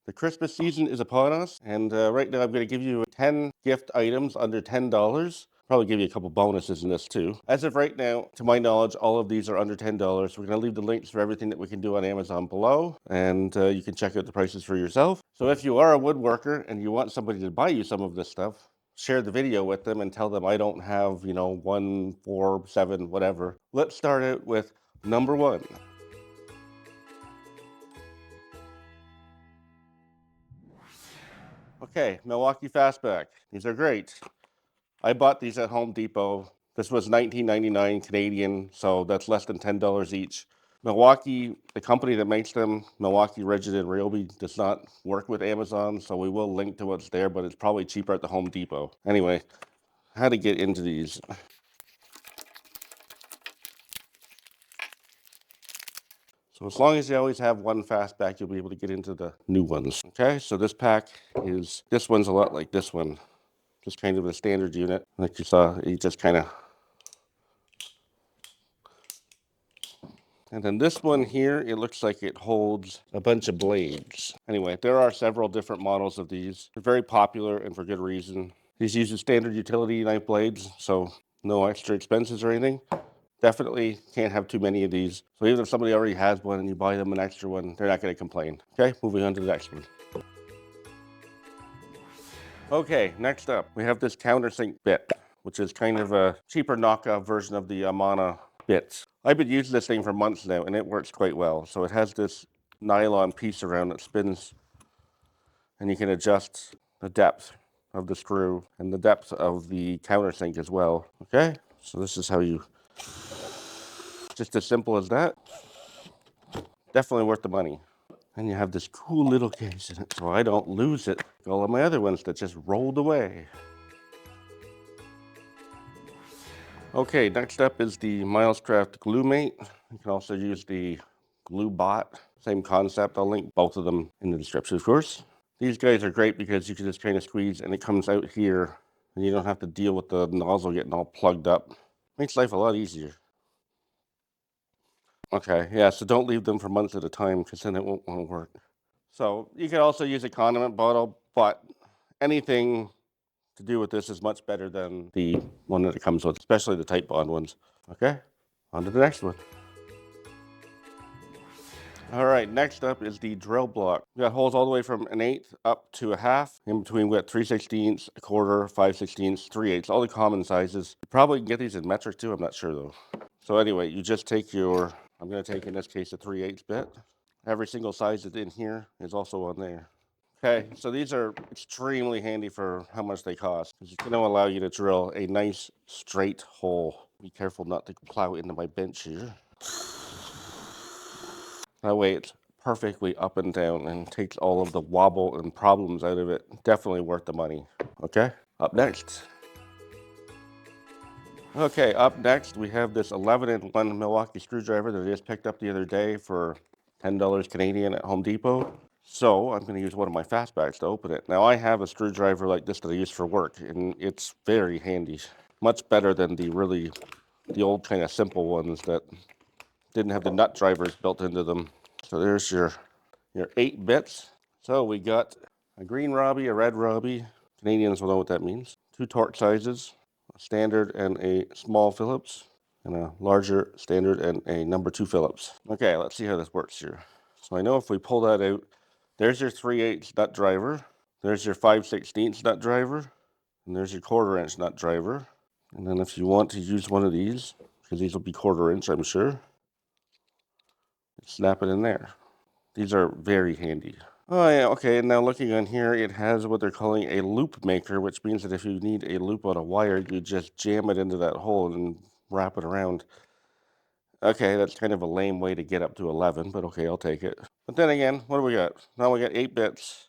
The Christmas season is upon us, and right now I'm going to give you 10 gift items under $10. Probably give you a couple bonuses in this too. As of right now, to my knowledge, all of these are under $10. We're going to leave the links for everything that we can do on Amazon below, and you can check out the prices for yourself. So if you are a woodworker and you want somebody to buy you some of this stuff, share the video with them and tell them I don't have, 1, 4, 7, whatever. Let's start out with number 1. Okay, Milwaukee Fastback. These are great. I bought these at Home Depot. This was $19.99 Canadian, so that's less than $10 each. Milwaukee, the company that makes them, Milwaukee Rigid and Ryobi, does not work with Amazon, so we will link to what's there, but it's probably cheaper at the Home Depot. Anyway, how to get into these. So as long as you always have one fastback, you'll be able to get into the new ones. Okay, so this one's a lot like this one. Just kind of a standard unit. Like you saw, you just kind of. And then this one here, it looks like it holds a bunch of blades. Anyway, there are several different models of these. They're very popular and for good reason. These use the standard utility knife blades, so no extra expenses or anything. Definitely can't have too many of these. So even if somebody already has one and you buy them an extra one, they're not going to complain. Okay, moving on to the next one. Okay, next up, we have this countersink bit, which is kind of a cheaper knockoff version of the Amana bits. I've been using this thing for months now, and it works quite well. So it has this nylon piece around that spins, and you can adjust the depth of the screw and the depth of the countersink as well. Okay, so this is how you, just as simple as that. Definitely worth the money. And you have this cool little case in it, so I don't lose it like all of my other ones that just rolled away. Okay, next up is the Milescraft Glue Mate. You can also use the Glue Bot. Same concept. I'll link both of them in the description, of course. These guys are great because you can just kind of squeeze and it comes out here and you don't have to deal with the nozzle getting all plugged up. Makes life a lot easier. Okay, yeah, so don't leave them for months at a time because then it won't work. So you can also use a condiment bottle, but anything to do with this is much better than the one that it comes with, especially the tight bond ones. Okay, on to the next one. All right, next up is the drill block. We got holes all the way from 1/8 up to 1/2. In between, we got 3/16, 1/4, 5/16, 3/8, all the common sizes. You probably can get these in metric too, I'm not sure though. So anyway, you just take your, I'm going to take in this case a 3/8 bit. Every single size that's in here is also on there. Okay, so these are extremely handy for how much they cost. It's going to allow you to drill a nice straight hole. Be careful not to plow into my bench here. That way it's perfectly up and down and takes all of the wobble and problems out of it. Definitely worth the money. Okay, up next. Okay, up next we have this 11-in-1 Milwaukee screwdriver that I just picked up the other day for $10 Canadian at Home Depot. So I'm going to use one of my fastbacks to open it. Now I have a screwdriver like this that I use for work, and it's very handy. Much better than the old kind of simple ones that didn't have the nut drivers built into them. So there's your 8 bits. So we got a green Robbie, a red Robbie. Canadians will know what that means. 2 torque sizes, a standard and a small Phillips, and a larger standard and a number 2 Phillips. Okay, let's see how this works here. So I know if we pull that out, there's your 3/8 nut driver, there's your 5/16 nut driver, and there's your 1/4 inch nut driver. And then if you want to use one of these, because these will be 1/4 inch, I'm sure, snap it in there. These are very handy. Oh yeah, okay, and now looking on here, it has what they're calling a loop maker, which means that if you need a loop on a wire, you just jam it into that hole and wrap it around. Okay, that's kind of a lame way to get up to 11, but okay, I'll take it. But then again, what do we got? Now we got 8 bits,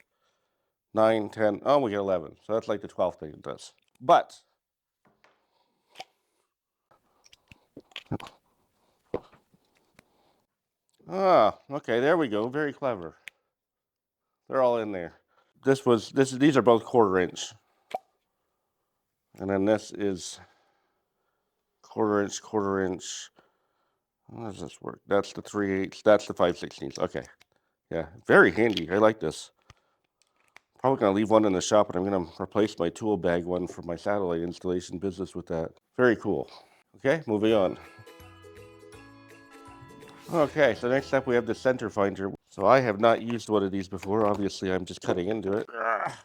9, 10, oh, we get 11. So that's like the 12th thing it does. But, okay, there we go, very clever. They're all in there. These are both 1/4 inch. And then this is 1/4 inch, 1/4 inch. How does this work? That's the 3/8, that's the 5/16. Okay. Yeah, very handy. I like this. Probably going to leave one in the shop, and I'm going to replace my tool bag one for my satellite installation business with that. Very cool. Okay, moving on. Okay, so next up we have the center finder. So I have not used one of these before. Obviously, I'm just cutting into it. It's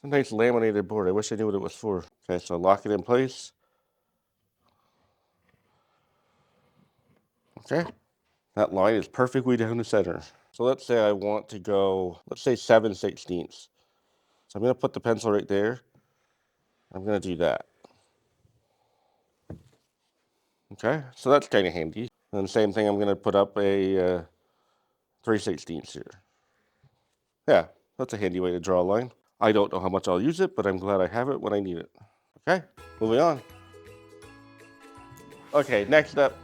a nice laminated board. I wish I knew what it was for. Okay, so lock it in place. Okay, that line is perfectly down the center. So let's say I want to go, let's say 7/16. So I'm going to put the pencil right there. I'm going to do that. Okay, so that's kind of handy. And same thing, I'm going to put up a 3/16 here. Yeah, that's a handy way to draw a line. I don't know how much I'll use it, but I'm glad I have it when I need it. Okay, moving on. Okay, next up,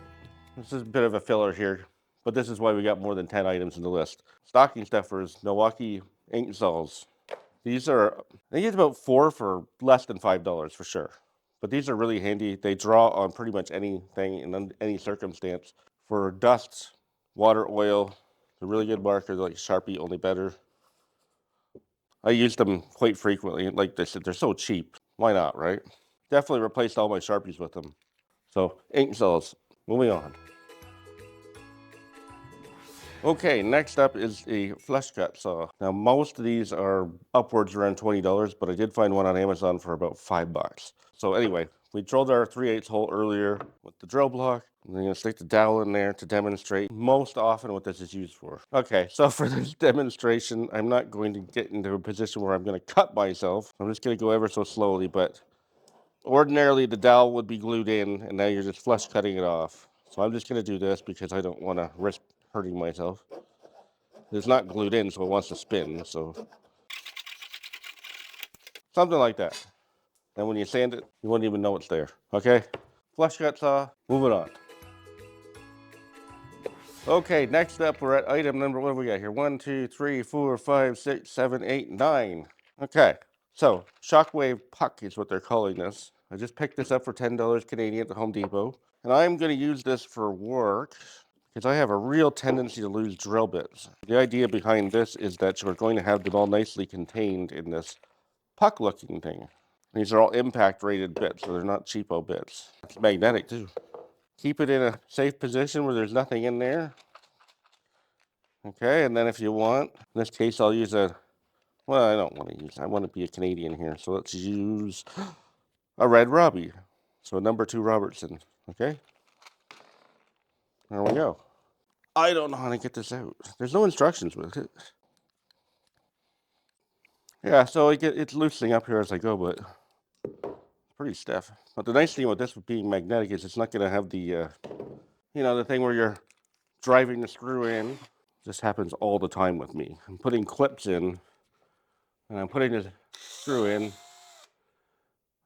this is a bit of a filler here, but this is why we got more than 10 items in the list. Stocking stuffers, Milwaukee ink saws. These are, they get about 4 for less than $5 for sure. But these are really handy. They draw on pretty much anything in any circumstance. For dust, water, oil, they're really good markers, like Sharpie, only better. I use them quite frequently. Like I said, they're so cheap. Why not, right? Definitely replaced all my Sharpies with them. So, ink saws. Moving on. Okay, next up is a flush cut saw. Now, most of these are upwards around $20, but I did find one on Amazon for about $5. So anyway, we drilled our 3/8 hole earlier with the drill block. I'm going to stick the dowel in there to demonstrate most often what this is used for. Okay, so for this demonstration, I'm not going to get into a position where I'm going to cut myself. I'm just going to go ever so slowly, but ordinarily the dowel would be glued in, and now you're just flush cutting it off. So I'm just going to do this because I don't want to risk hurting myself. It's not glued in, so it wants to spin. So something like that. And when you sand it, you won't even know it's there. Okay? Flush cut saw. Moving on. Okay, next up we're at item number, what do we got here? 1, 2, 3, 4, 5, 6, 7, 8, 9. Okay, so shockwave puck is what they're calling this. I just picked this up for $10 Canadian at the Home Depot. And I'm going to use this for work because I have a real tendency to lose drill bits. The idea behind this is that you're going to have them all nicely contained in this puck looking thing. These are all impact rated bits, so they're not cheapo bits. It's magnetic too. Keep it in a safe position where there's nothing in there. Okay, and then if you want, in this case I'll use a, well, I don't want to use, I want to be a Canadian here, so let's use a red Robbie. So a number 2 Robertson, okay? There we go. I don't know how to get this out. There's no instructions with it. Yeah, so it's loosening up here as I go, but pretty stiff. But the nice thing with this being magnetic is it's not going to have the, you know, the thing where you're driving the screw in. This happens all the time with me. I'm putting clips in, and I'm putting the screw in,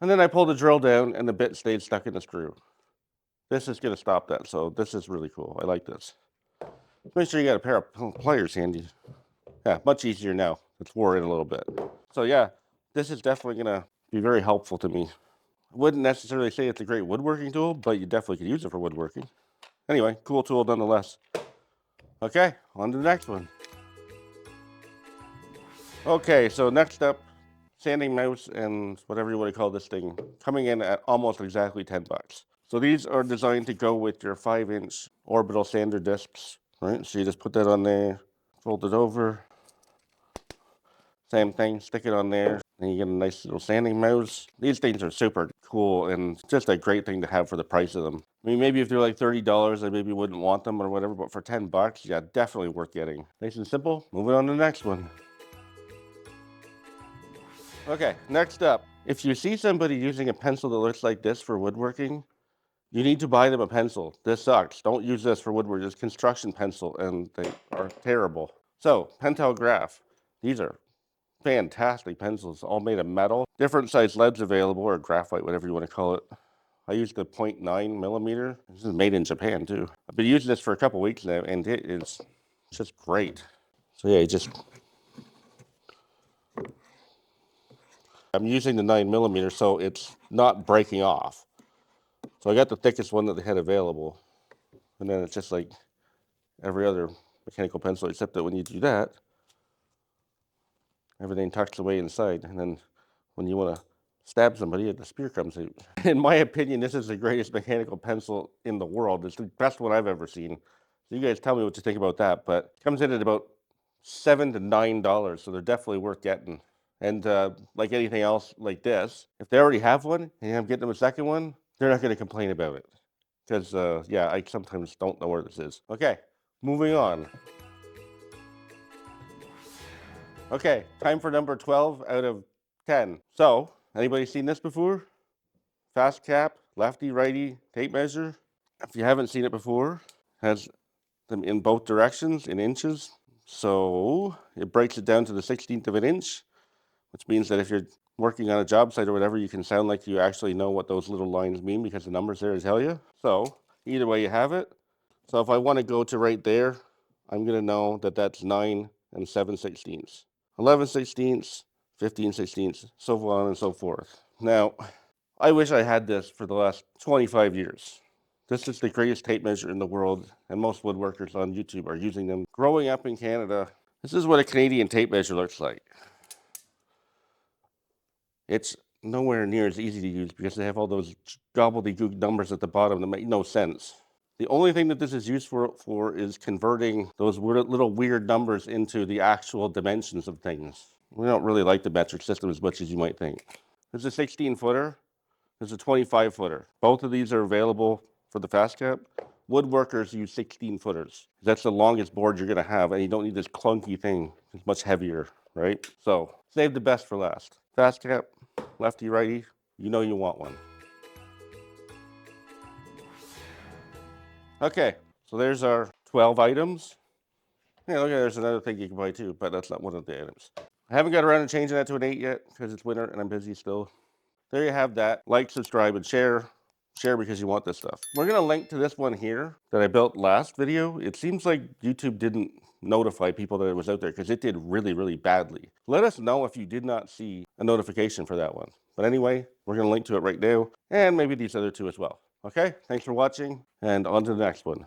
and then I pull the drill down, and the bit stayed stuck in the screw. This is going to stop that, so this is really cool. I like this. Make sure you got a pair of pliers handy. Yeah, much easier now. It's wore in a little bit. So yeah, this is definitely going to be very helpful to me. I wouldn't necessarily say it's a great woodworking tool, but you definitely could use it for woodworking. Anyway, cool tool nonetheless. Okay, on to the next one. Okay, so next up, sanding mouse and whatever you want to call this thing, coming in at almost exactly $10. So these are designed to go with your 5-inch orbital sander discs, right? So you just put that on there, fold it over, same thing, stick it on there, and you get a nice little sanding mouse. These things are super cool and just a great thing to have for the price of them. I mean, maybe if they're like $30, I maybe wouldn't want them or whatever, but for $10, yeah, definitely worth getting. Nice and simple. Moving on to the next one. Okay, next up, if you see somebody using a pencil that looks like this for woodworking, you need to buy them a pencil. This sucks. Don't use this for woodworking. It's construction pencil, and they are terrible. So, Pentel Graph. These are fantastic pencils, all made of metal. Different size leads available, or graphite, whatever you want to call it. I use the 0.9 millimeter. This is made in Japan, too. I've been using this for a couple weeks now, and it is just great. So yeah, I'm using the 9 millimeter, so it's not breaking off. So I got the thickest one that they had available. And then it's just like every other mechanical pencil, except that when you do that, Everything tucks away inside, and then when you want to stab somebody, the spear comes out. In my opinion, this is the greatest mechanical pencil in the world. It's the best one I've ever seen. So you guys tell me what you think about that. But it comes in at about $7 to $9, so they're definitely worth getting. And like anything else like this, if they already have one and I'm getting them a second one, they're not going to complain about it. Because, yeah, I sometimes don't know where this is. Okay, moving on. Okay, time for number 12 out of 10. So, anybody seen this before? Fast cap, lefty, righty, tape measure. If you haven't seen it before, has them in both directions in inches. So it breaks it down to the 16th of an inch, which means that if you're working on a job site or whatever, you can sound like you actually know what those little lines mean because the numbers there tell you. So either way you have it. So if I want to go to right there, I'm going to know that that's 9 and 7/16, 11/16, 15/16, so on and so forth. Now, I wish I had this for the last 25 years. This is the greatest tape measure in the world, and most woodworkers on YouTube are using them. Growing up in Canada, this is what a Canadian tape measure looks like. It's nowhere near as easy to use because they have all those gobbledygook numbers at the bottom that make no sense. The only thing that this is used for is converting those little weird numbers into the actual dimensions of things. We don't really like the metric system as much as you might think. There's a 16-footer. There's a 25-footer. Both of these are available for the fast cap. Woodworkers use 16-footers. That's the longest board you're going to have, and you don't need this clunky thing. It's much heavier, right? So save the best for last. Fast cap, lefty, righty, you know you want one. Okay, so there's our 12 items. Yeah, look, there's another thing you can buy too, but that's not one of the items. I haven't got around to changing that to an 8 yet because it's winter and I'm busy still. There you have that. Like, subscribe, and share. Share because you want this stuff. We're going to link to this one here that I built last video. It seems like YouTube didn't notify people that it was out there because it did really, really badly. Let us know if you did not see a notification for that one. But anyway, we're going to link to it right now, and maybe these other two as well. Okay, thanks for watching, and on to the next one.